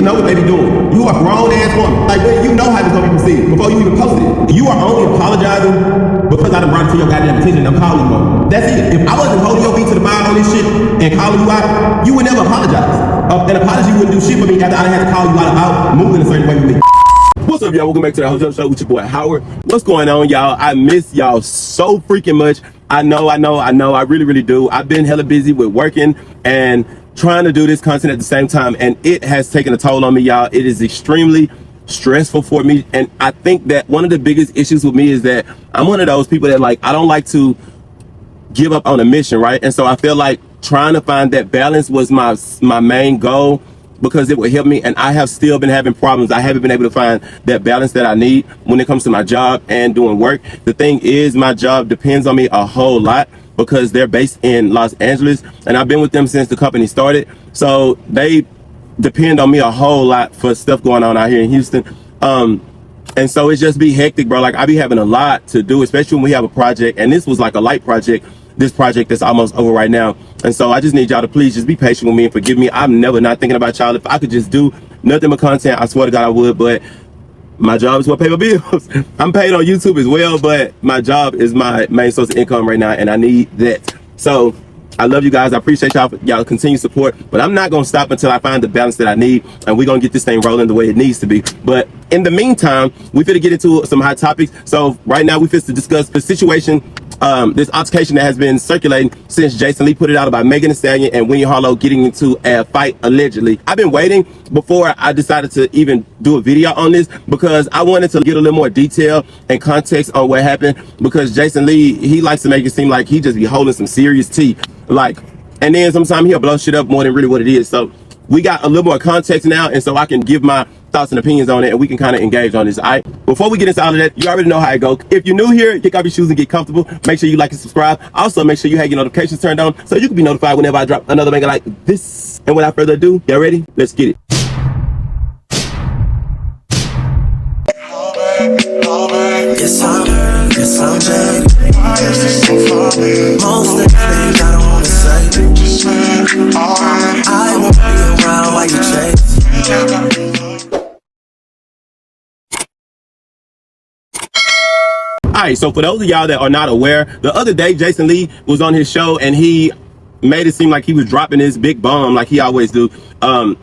People know what they be doing. You are grown ass woman. Like, you know how this gonna be perceived before you even posted it. You are only apologizing because I done brought it to your goddamn attention and I'm calling you on it. That's it. If I wasn't holding your feet to the fire on this shit and calling you out, you would never apologize. An apology wouldn't do shit for me after I had to call you out about moving a certain way with me. What's up, y'all? Welcome back to the Hotel Show with your boy Howard. What's going on, y'all? I miss y'all so freaking much. I know. I really do. I've been hella busy with working and trying to do this content at the same time, and it has taken a toll on me, y'all. It is extremely stressful for me, and I think that one of the biggest issues with me is that I'm one of those people that, like, I don't like to give up on a mission, right? And so I feel like trying to find that balance was my main goal, because it would help me, and I have still been having problems. I haven't been able to find that balance that I need when it comes to my job and doing work. The thing is, my job depends on me a whole lot because they're based in Los Angeles, and I've been with them since the company started. So they depend on me a whole lot for stuff going on out here in Houston. And so it just be hectic, bro. Like, I be having a lot to do, especially when we have a project, and this was like a light project. This project that's almost over right now. And so I just need y'all to please just be patient with me and forgive me. I'm never not thinking about y'all. If I could just do nothing but content, I swear to God I would, but my job is what pay my bills. I'm paid on YouTube as well, but my job is my main source of income right now, and I need that. So I love you guys. I appreciate y'all continued support, but I'm not gonna stop until I find the balance that I need, and we're gonna get this thing rolling the way it needs to be. But in the meantime, we finna get into some hot topics. So right now we finna discuss the situation, this altercation that has been circulating since Jason Lee put it out about Megan Thee Stallion and Winnie Harlow getting into a fight allegedly. I've been waiting before I decided to even do a video on this because I wanted to get a little more detail and context on what happened, because Jason Lee, he likes to make it seem like he just be holding some serious tea, like, and then sometimes he'll blow shit up more than really what it is. So we got a little more context now, and so I can give my thoughts and opinions on it, and we can kind of engage on this. All right, before we get into all of that, you already know how it goes. If you're new here, kick off your shoes and get comfortable. Make sure you like and subscribe. Also, make sure you have your notifications turned on so you can be notified whenever I drop another banger like this. And without further ado, y'all ready? Let's get it. Yes, I'm jaded. Most of the things I don't wanna say. I won't be around while you chase. All right, so for those of y'all that are not aware, the other day Jason Lee was on his show and he made it seem like he was dropping his big bomb like he always do,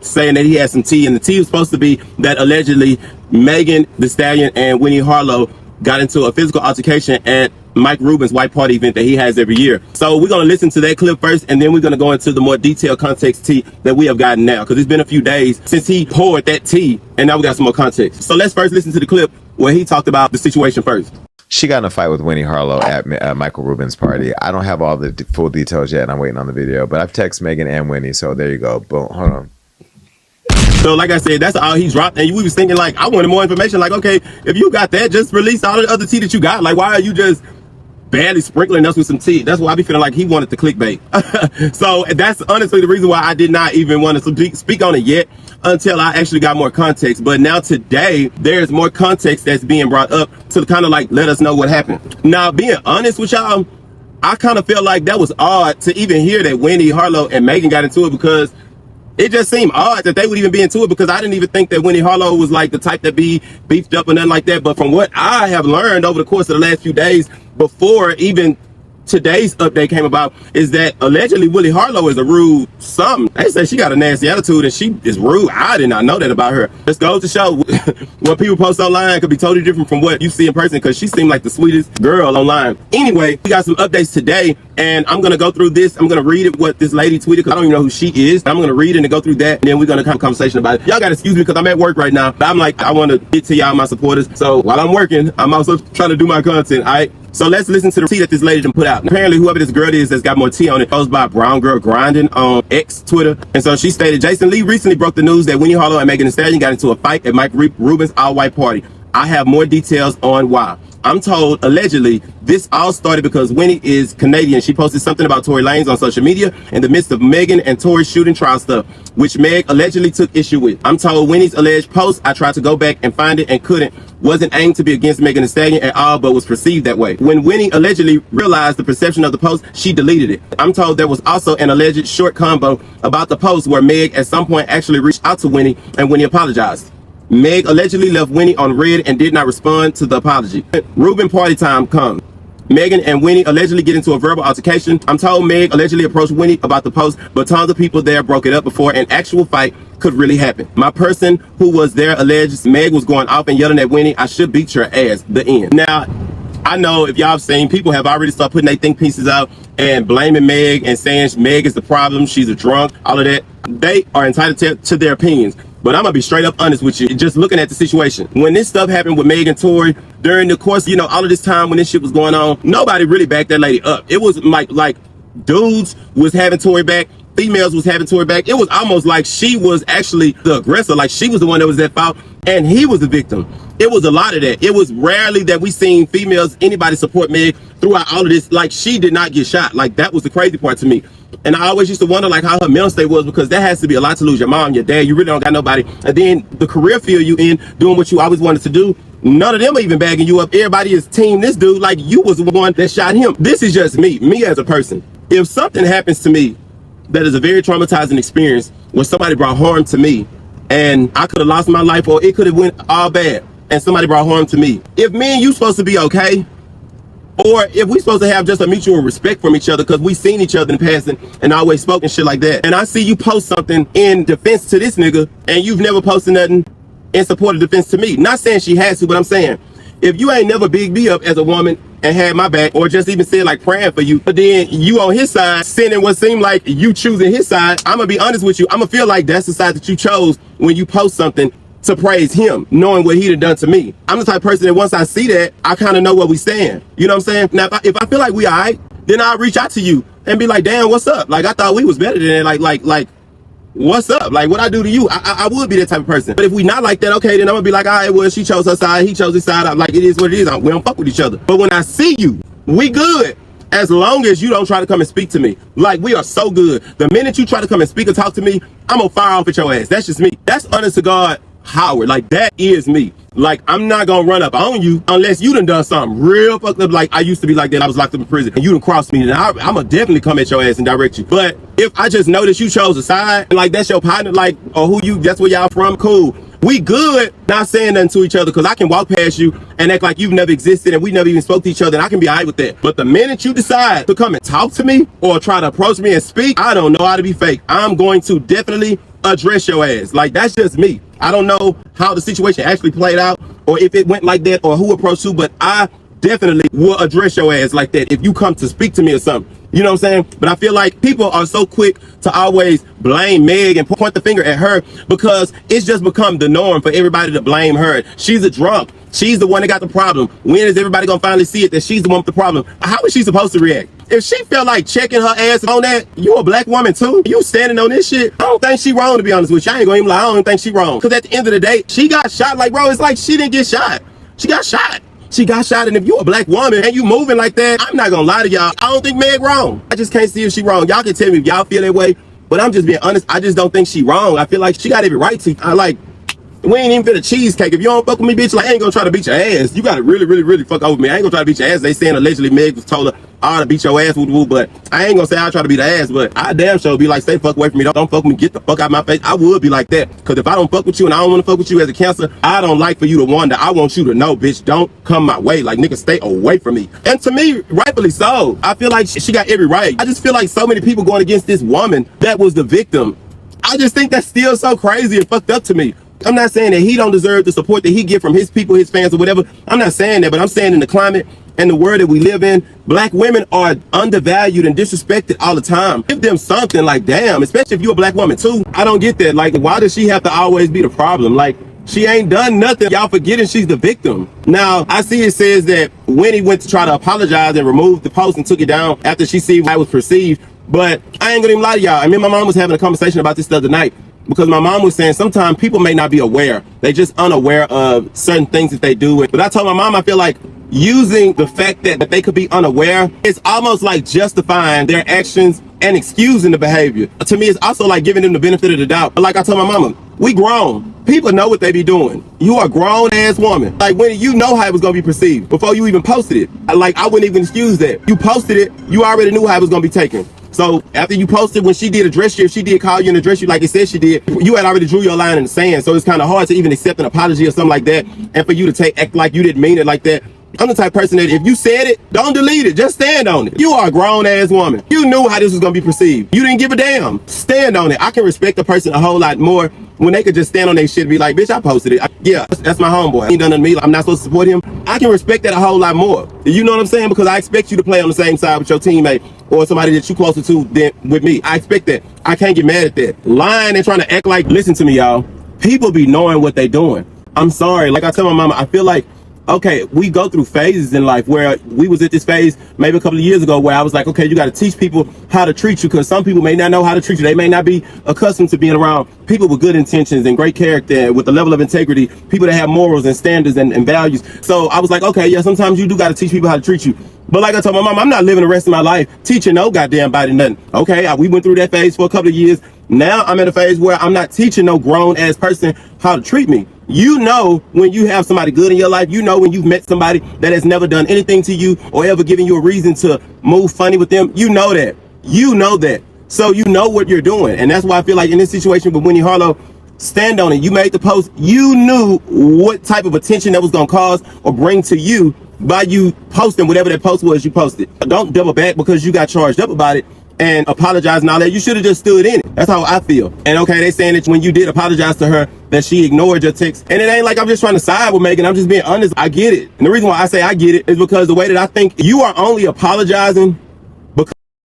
saying that he had some tea, and the tea was supposed to be that allegedly Megan Thee Stallion and Winnie Harlow got into a physical altercation at Mike Rubin's white party event that he has every year. So we're going to listen to that clip first, and then we're going to go into the more detailed context tea that we have gotten now, because it's been a few days since he poured that tea, and now we got some more context. So let's first listen to the clip where he talked about the situation first. She got in a fight with Winnie Harlow at Michael Rubin's party. I don't have all the full details yet, and I'm waiting on the video, but I've texted Megan and Winnie, so there you go. Boom, hold on. So like I said, that's all he dropped, and we was thinking, like, I wanted more information. Like, okay, if you got that, just release all the other tea that you got. Like, why are you just barely sprinkling us with some tea? That's why I be feeling like he wanted the clickbait. So that's honestly the reason why I did not even want to speak on it yet until I actually got more context. But now today, there's more context that's being brought up to kind of like let us know what happened. Now, being honest with y'all, I kind of feel like that was odd to even hear that Winnie Harlow and Megan got into it, because it just seemed odd that they would even be into it, because I didn't even think that Winnie Harlow was like the type that be beefed up or nothing like that. But from what I have learned over the course of the last few days, before even today's update came about, is that allegedly Winnie Harlow is a rude something. They say she got a nasty attitude and she is rude. I did not know that about her. This goes to show what people post online could be totally different from what you see in person, because she seemed like the sweetest girl online. Anyway, we got some updates today, and I'm going to go through this. I'm going to read it, what this lady tweeted, because I don't even know who she is. I'm going to read it and go through that, and then we're going to have a conversation about it. Y'all got to excuse me because I'm at work right now, but I'm like, I want to get to y'all, my supporters. So while I'm working, I'm also trying to do my content, all right? So let's listen to the tea that this lady put out. Apparently, whoever this girl is that's got more tea on it, posted by Brown Girl Grinding on X Twitter. And so she stated, Jason Lee recently broke the news that Winnie Harlow and Megan Thee Stallion got into a fight at Mike Rubin's all-white party. I have more details on why. I'm told, allegedly, this all started because Winnie is Canadian. She posted something about Tory Lanez on social media in the midst of Megan and Tory's shooting trial stuff, which Meg allegedly took issue with. I'm told Winnie's alleged post, I tried to go back and find it and couldn't, wasn't aimed to be against Megan Thee Stallion at all, but was perceived that way. When Winnie allegedly realized the perception of the post, she deleted it. I'm told there was also an alleged short combo about the post where Meg at some point actually reached out to Winnie and Winnie apologized. Meg allegedly left Winnie on red and did not respond to the apology. Ruben party time comes. Megan and Winnie allegedly get into a verbal altercation. I'm told Meg allegedly approached Winnie about the post, but tons of people there broke it up before an actual fight could really happen. My person who was there alleged Meg was going off and yelling at Winnie, I should beat your ass, the end. Now, I know if y'all have seen, people have already started putting their think pieces out and blaming Meg and saying Meg is the problem, she's a drunk, all of that. They are entitled to their opinions. But I'm gonna be straight up honest with you, just looking at the situation. When this stuff happened with Meg and Tory, during the course, all of this time when this shit was going on, nobody really backed that lady up. It was like dudes was having Tory back, females was having Tory back. It was almost like she was actually the aggressor, like she was the one that was at fault and he was the victim. It was a lot of that. It was rarely that we seen females, anybody support Meg throughout all of this. Like, she did not get shot. Like, that was the crazy part to me. And I always used to wonder like how her mental state was, because that has to be a lot to lose your mom, your dad. You really don't got nobody. And then the career field you in, doing what you always wanted to do, none of them are even bagging you up. Everybody is team this dude like you was the one that shot him. This is just me as a person. If something happens to me that is a very traumatizing experience where somebody brought harm to me and I could have lost my life, or it could have went all bad and somebody brought harm to me. If me and you supposed to be okay, or if we supposed to have just a mutual respect from each other because we seen each other in the past and always spoken shit like that, and I see you post something in defense to this nigga and you've never posted nothing in support of defense to me. Not saying she has to, but I'm saying if you ain't never bigged me up as a woman and had my back, or just even said like praying for you, but then you on his side sending what seemed like you choosing his side, I'm gonna be honest with you, I'm gonna feel like that's the side that you chose when you post something to praise him, knowing what he done done to me. I'm the type of person that once I see that, I kind of know where we stand. You know what I'm saying? Now, if I feel like we all right, then I'll reach out to you and be like, damn, what's up? Like, I thought we was better than that. Like, what's up? Like, what I do to you? I would be that type of person. But if we not like that, okay, then I'm gonna be like, all right, well, she chose her side, he chose his side. I'm like, it is what it is. We don't fuck with each other. But when I see you, we good. As long as you don't try to come and speak to me. Like, we are so good. The minute you try to come and speak or talk to me, I'm gonna fire off at your ass. That's just me. That's honest to God Howard. Like, that is me. Like, I'm not gonna run up on you unless you done something real fucked up. Like, I used to be like that. I was locked up in prison and you done crossed me, and I'm gonna definitely come at your ass and direct you. But if I just notice you chose a side, and like that's your partner, like, or who you, that's where y'all from, cool. We good, not saying nothing to each other, because I can walk past you and act like you've never existed and we never even spoke to each other, and I can be all right with that. But the minute you decide to come and talk to me or try to approach me and speak, I don't know how to be fake. I'm going to definitely address your ass. Like, that's just me. I don't know how the situation actually played out or if it went like that or who approached who, but I definitely will address your ass like that if you come to speak to me or something. You know what I'm saying? But I feel like people are so quick to always blame Meg and point the finger at her, because it's just become the norm for everybody to blame her. She's a drunk. She's the one that got the problem. When is everybody gonna finally see it that she's the one with the problem? How is she supposed to react? If she felt like checking her ass on that, you a black woman too? You standing on this shit? I don't think she wrong, to be honest with you. I ain't gonna even lie, I don't even think she wrong. Because at the end of the day, she got shot. Like, bro, it's like she didn't get shot. She got shot. She got shot, and if you a black woman and you moving like that, I'm not gonna lie to y'all, I don't think Meg wrong. I just can't see if she wrong. Y'all can tell me if y'all feel that way, but I'm just being honest. I just don't think she wrong. I feel like she got every right to. We ain't even fit a cheesecake. If you don't fuck with me, bitch, like, I ain't gonna try to beat your ass. You gotta really fuck over me. I ain't gonna try to beat your ass. They saying allegedly Meg was told her, to beat your ass, woo, but I ain't gonna say I try to beat her ass, but I damn sure be like, stay fuck away from me. Don't fuck with me. Get the fuck out of my face. I would be like that. Because if I don't fuck with you and I don't want to fuck with you as a cancer, I don't like for you to wonder. I want you to know, bitch, don't come my way. Like, nigga, stay away from me. And to me, rightfully so. I feel like she got every right. I just feel like so many people going against this woman that was the victim. I just think that's still so crazy and fucked up to me. I'm not saying that he don't deserve the support that he get from his people, his fans, or whatever. I'm not saying that, but I'm saying in the climate and the world that we live in, black women are undervalued and disrespected all the time. Give them something, like, damn, especially if you're a black woman too. I don't get that. Like, why does she have to always be the problem? Like, she ain't done nothing. Y'all forgetting she's the victim. Now, I see it says that Winnie went to try to apologize and remove the post and took it down after she see how it was perceived. But I ain't gonna even lie to y'all. I mean, my mom was having a conversation about this the other night, because my mom was saying sometimes people may not be aware. They just unaware of certain things that they do. But I told my mom, I feel like using the fact that they could be unaware. It's almost like justifying their actions and excusing the behavior. To me, it's also like giving them the benefit of the doubt. Like I told my mama, we grown. People know what they be doing. You are a grown ass woman. Like when you know how it was gonna be perceived before you even posted it. Like I wouldn't even excuse that. You posted it, you already knew how it was gonna be taken. So after you posted, when she did address you, if she did call you and address you like it said she did, you had already drew your line in the sand. So it's kind of hard to even accept an apology or something like that, and for you to act like you didn't mean it like that. I'm the type of person that if you said it, don't delete it. Just stand on it. You are a grown ass woman. You knew how this was gonna be perceived. You didn't give a damn. Stand on it. I can respect a person a whole lot more when they could just stand on their shit and be like, bitch, I posted it. Yeah, that's my homeboy. He ain't done nothing to me. I'm not supposed to support him. I can respect that a whole lot more. You know what I'm saying? Because I expect you to play on the same side with your teammate or somebody that you closer to than with me. I expect that. I can't get mad at that. Lying and trying to act like, listen to me, y'all. People be knowing what they doing. I'm sorry. Like I tell my mama, I feel like, okay, we go through phases in life where we was at this phase maybe a couple of years ago where I was like, okay, you got to teach people how to treat you, because some people may not know how to treat you. They may not be accustomed to being around people with good intentions and great character, with a level of integrity, people that have morals and standards and values. So I was like, okay, yeah, sometimes you do got to teach people how to treat you. But like I told my mom, I'm not living the rest of my life teaching no goddamn body nothing. Okay, we went through that phase for a couple of years. Now I'm at a phase where I'm not teaching no grown ass person how to treat me. You know when you have somebody good in your life. You know when you've met somebody that has never done anything to you or ever given you a reason to move funny with them. You know that. You know that. So you know what you're doing. And that's why I feel like in this situation with Winnie Harlow, stand on it. You made the post. You knew what type of attention that was going to cause or bring to you by you posting whatever that post was you posted. Don't double back because you got charged up about it and apologize and all that. You should have just stood in it. That's how I feel. And okay, they saying that when you did apologize to her, that she ignored your text. And it ain't like I'm just trying to side with Megan. I'm just being honest. I get it. And the reason why I say I get it is because the way that I think you are only apologizing because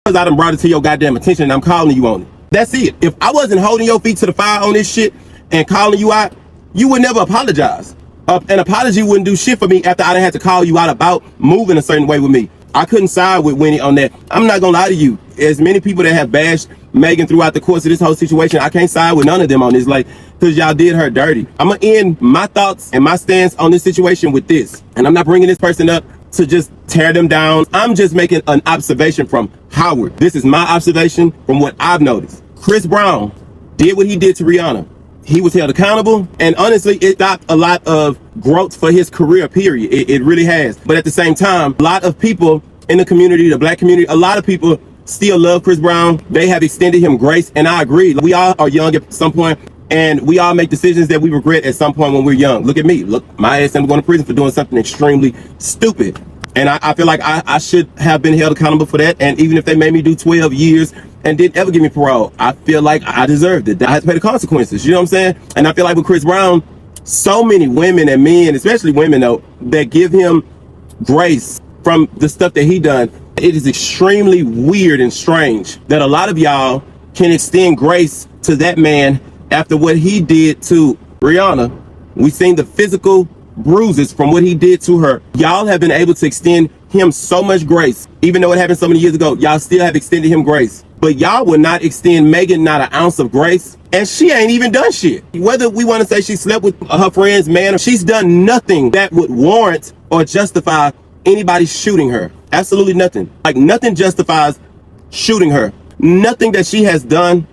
I done brought it to your goddamn attention and I'm calling you on it. That's it. If I wasn't holding your feet to the fire on this shit and calling you out, you would never apologize. An apology wouldn't do shit for me after I done had to call you out about moving a certain way with me. I couldn't side with Winnie on that. I'm not gonna lie to you. As many people that have bashed Megan throughout the course of this whole situation, I can't side with none of them on this, like, because y'all did her dirty. I'm gonna end my thoughts and my stance on this situation with this. And I'm not bringing this person up to just tear them down. I'm just making an observation from Howard. This is my observation from what I've noticed. Chris Brown did what he did to Rihanna. He was held accountable, and honestly, it stopped a lot of growth for his career, period. It really has. But at the same time, a lot of people in the community, the black community, a lot of people still love Chris Brown. They have extended him grace, and I agree. We all are young at some point, and we all make decisions that we regret at some point when we're young. Look at me. Look, my ass, I'm going to prison for doing something extremely stupid. And I feel like I should have been held accountable for that. And even if they made me do 12 years and didn't ever give me parole, I feel like I deserved it. I had to pay the consequences. You know what I'm saying? And I feel like with Chris Brown, so many women and men, especially women though, that give him grace from the stuff that he done. It is extremely weird and strange that a lot of y'all can extend grace to that man after what he did to Rihanna. We've seen the physical bruises from what he did to her. Y'all have been able to extend him so much grace. Even though it happened so many years ago, y'all still have extended him grace. But y'all will not extend Megan not an ounce of grace. And she ain't even done shit. Whether we want to say she slept with her friend's man, she's done nothing that would warrant or justify anybody shooting her. Absolutely nothing. Like nothing justifies shooting her. Nothing that she has done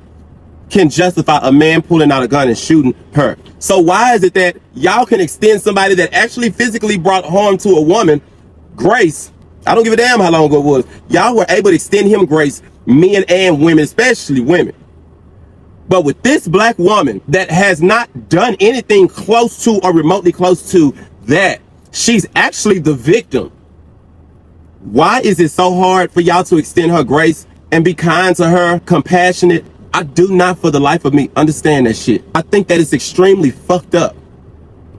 can justify a man pulling out a gun and shooting her. So why is it that y'all can extend somebody that actually physically brought harm to a woman grace? I don't give a damn how long ago it was. Y'all were able to extend him grace, men and women, especially women. But with this black woman that has not done anything close to or remotely close to that, she's actually the victim. Why is it so hard for y'all to extend her grace and be kind to her, compassionate? I do not for the life of me understand that shit. I think that it's extremely fucked up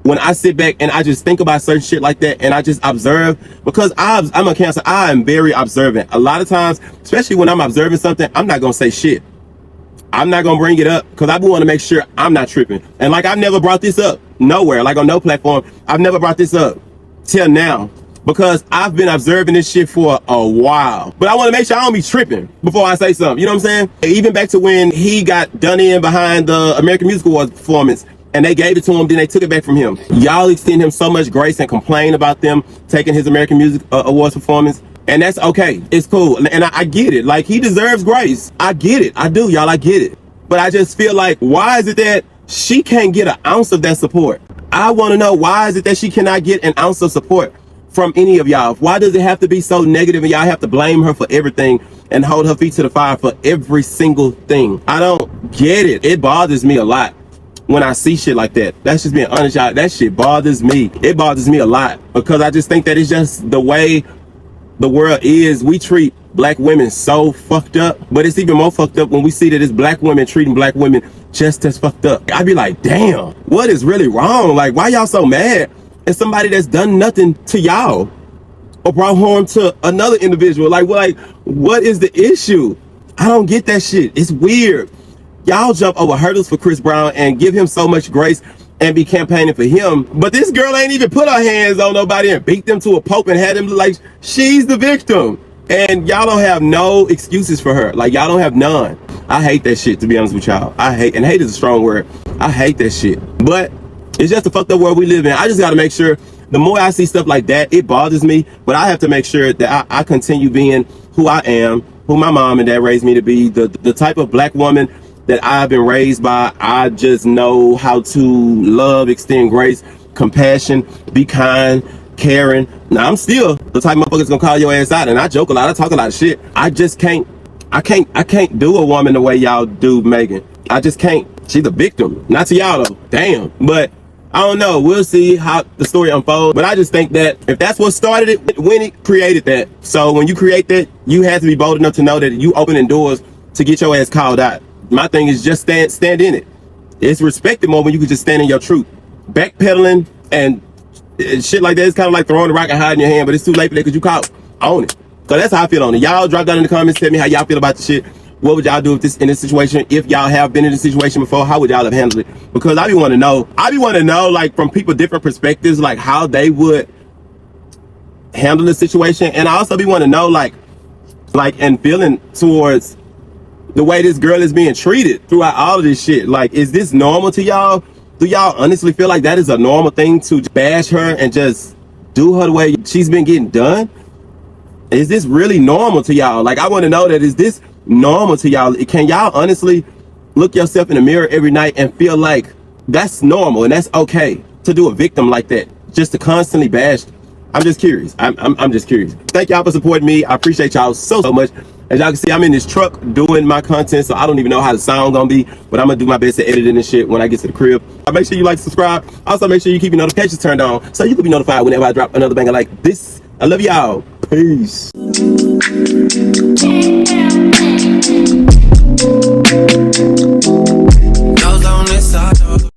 when I sit back and I just think about certain shit like that and I just observe, because I'm a Cancer. I am very observant. A lot of times, especially when I'm observing something, I'm not gonna say shit. I'm not gonna bring it up because I want to make sure I'm not tripping. And like, I've never brought this up nowhere, like on no platform. I've never brought this up till now, because I've been observing this shit for a while. But I want to make sure I don't be tripping before I say something. You know what I'm saying? Even back to when he got done in behind the American Music Awards performance and they gave it to him, then they took it back from him. Y'all extend him so much grace and complain about them taking his American Music Awards performance, and that's okay. It's cool, and I get it. Like, he deserves grace. I get it. I do, y'all. I get it. But I just feel like, why is it that she can't get an ounce of that support? I want to know, why is it that she cannot get an ounce of support from any of y'all? Why does it have to be so negative and y'all have to blame her for everything and hold her feet to the fire for every single thing? I don't get it. It bothers me a lot when I see shit like that. That's just being honest, y'all. That shit bothers me. It bothers me a lot because I just think that it's just the way the world is. We treat black women so fucked up, but it's even more fucked up when we see that it's black women treating black women just as fucked up. I'd be like, damn, what is really wrong? Like, why y'all so mad at somebody that's done nothing to y'all or brought harm to another individual? Like, what is the issue? I don't get that shit. It's weird. Y'all jump over hurdles for Chris Brown and give him so much grace and be campaigning for him, but this girl ain't even put her hands on nobody and beat them to a pulp and had them look like she's the victim. And y'all don't have no excuses for her. Like, y'all don't have none. I hate that shit, to be honest with y'all. I hate, and hate is a strong word. I hate that shit. But it's just the fucked up world we live in. I just gotta make sure, the more I see stuff like that, it bothers me, but I have to make sure that I continue being who I am, who my mom and dad raised me to be, the type of black woman that I've been raised by. I just know how to love, extend grace, compassion, be kind, caring. Now, I'm still the type of motherfuckers gonna call your ass out, and I joke a lot, I talk a lot of shit. I just can't, I can't do a woman the way y'all do Megan. I just can't. She's a victim. Not to y'all though, damn. But I don't know, we'll see how the story unfolds. But I just think that if that's what started it, Winnie created that. So when you create that, you have to be bold enough to know that you opening doors to get your ass called out. My thing is just stand in it. It's respected more when you can just stand in your truth. Backpedaling and shit like that is kind of like throwing a rock and hiding your hand, but it's too late for that because you caught. Own it. So that's how I feel on it. Y'all drop down in the comments, tell me how y'all feel about the shit. What would y'all do if in this situation? If y'all have been in this situation before, how would y'all have handled it? Because I be want to know, like, from people different perspectives, like how they would handle the situation. And I also be want to know, like and feeling towards the way this girl is being treated throughout all of this shit. Like, is this normal to y'all? Do y'all honestly feel like that is a normal thing to bash her and just do her the way she's been getting done? Is this really normal to y'all? Like, I want to know that, is this normal to y'all? Can y'all honestly look yourself in the mirror every night and feel like that's normal and that's okay to do a victim like that, just to constantly bash? I'm just curious. I'm just curious. Thank y'all for supporting me. I appreciate y'all so much. As y'all can see, I'm in this truck doing my content, so I don't even know how the sound gonna be, but I'm gonna do my best at editing this shit when I get to the crib. Make sure you like, subscribe. Also, make sure you keep your notifications turned on so you can be notified whenever I drop another banger like this. I love y'all. Peace. Goes on